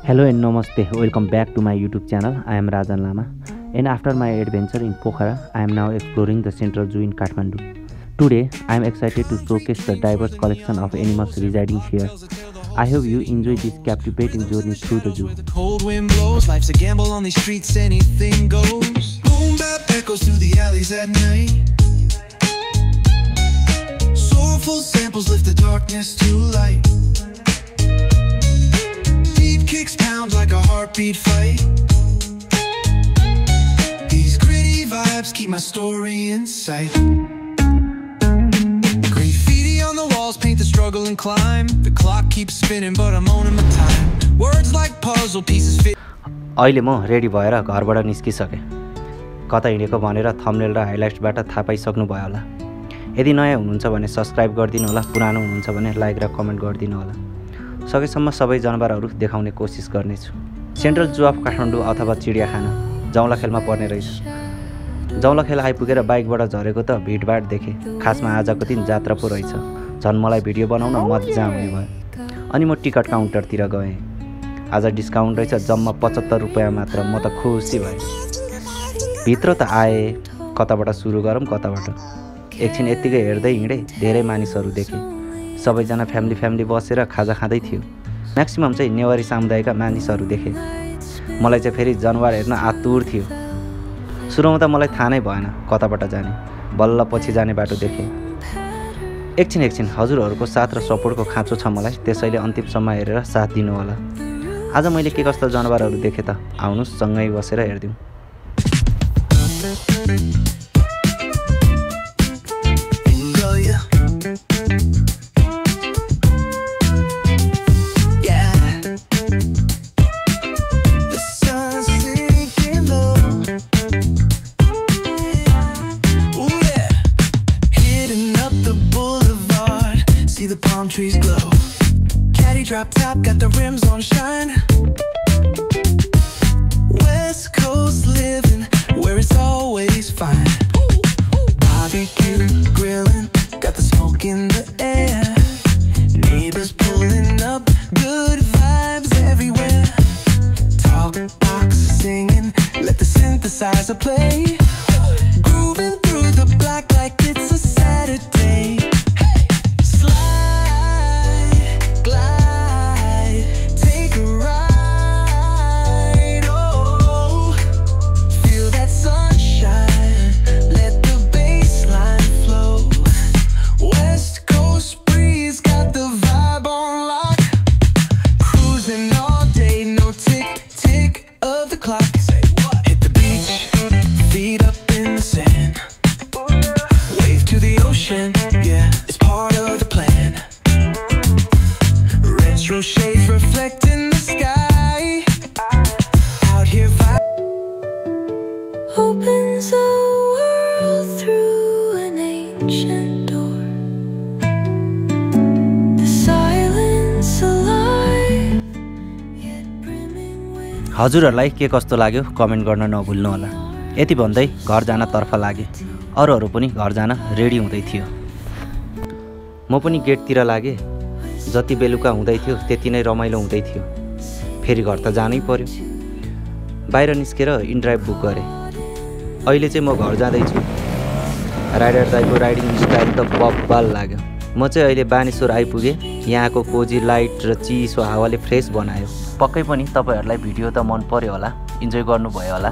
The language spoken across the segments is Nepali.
Hello and namaste. Welcome back to my YouTube channel. I am Rajan Lama, and after my adventure in Pokhara, I am now exploring the Central Zoo in Kathmandu. Today, I am excited to showcase the diverse collection of animals residing here. I hope you enjoy this captivating journey through the zoo. The cold wind blows, life's a gamble on these streets, anything goes. Boom bap echoes through the alleys at night. Soulful samples lift the darkness to light. Deep kicks pound like a heartbeat fight. These gritty vibes keep my story in sight. Graffiti on the walls paint the struggle and climb. The clock keeps spinning but I'm owning my time. Words like puzzle pieces fit. अहिले म रेडी भएर घरबाट निस्किसके। कता हिँडेको भनेर थम्बनेल र हाइलाइट्सबाट थाहा पाइसक्नु भयो होला। यदि नयाँ हुनुहुन्छ भने सब्स्क्राइब गरिदिनु होला, पुरानो हुनुहुन्छ भने लाइक र कमेन्ट गरिदिनु होला। सकेसम्म सबै जनावरहरू देखाउने कोसिस गर्नेछु। सेन्ट्रल जू अफ काठमाडौँ अथवा चिडियाखाना जौलाखेलमा पर्ने रहेछ। जौलाखेल आइपुगेर बाइकबाट झरेको त भिडभाड देखेँ। खासमा आजको दिन जात्रा पो रहेछ। झन् मलाई भिडियो बनाउन मजा आउने भयो। अनि म टिकट काउन्टरतिर गएँ। आज डिस्काउन्ट रहेछ, जम्मा 75 रुपैयाँ मात्र। म त खुसी भएँ। भित्र त आए, कताबाट सुरु गरौँ कताबाट। एकछिन यत्तिकै हेर्दै हिँडेँ, धेरै मानिसहरू देखेँ। सबैजना फ्यामिली बसेर खाजा खाँदै थियो। म्याक्सिमम चाहिँ नेवारी समुदायका मानिसहरू देखेँ। मलाई चाहिँ फेरि जनावर हेर्न आतुर थियो। सुरुमा त मलाई थाहा नै भएन कताबाट जाने, बल्ल पछि जाने बाटो देखेँ। एकछिन हजुरहरूको साथ र सपोर्टको खाँचो छ मलाई, त्यसैले अन्तिमसम्म हेरेर साथ दिनु होला। आज मैले के कस्ता जनावरहरू देखेँ त आउनुस् सँगै बसेर हेर्दिउँ। The palm trees glow. Caddy drop top, got the rims on shine. West Coast living, where it's always fine. Barbecue, grilling, got the smoke in the air. Neighbors pulling up, good vibes everywhere. Talk box singing, let the synthesizer play. Grooving through the block like it's a Saturday. Hit the beach, feet up in the sand. Wave to the ocean, yeah, it's part of the plan. Retro shades reflecting the sky. Out here opens the world through an ancient door. The silence alive, yet brimming with. हजुरहरूलाई के कस्तो लाग्यो कमेन्ट गर्न नभुल्नु होला। यति भन्दै घर जान तर्फ लागे। अरूहरू पनि घर जान रेडी हुँदै थियो। म पनि गेटतिर लागे। जति बेलुका हुँदै थियो त्यति नै रमाइलो हुँदै थियो। फेरि घर त जानै पर्यो। बाहिर निस्केर इनड्राइभ बुक गरेँ। अहिले चाहिँ म घर जाँदैछु। राइडर दाइको राइडिङ स्टाइल त बब्बाल लाग्यो। म चाहिँ अहिले बानेश्वर आइपुगेँ। यहाँको कोजी लाइट र चिसो हावाले फ्रेस बनायो। पक्कै पनि तपाईहरुलाई भिडियो त मन पर्यो होला, इन्जोय गर्नुभयो होला।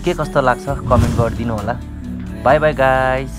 के कस्तो लाग्छ कमेन्ट गरिदिनु होला। Bye bye guys.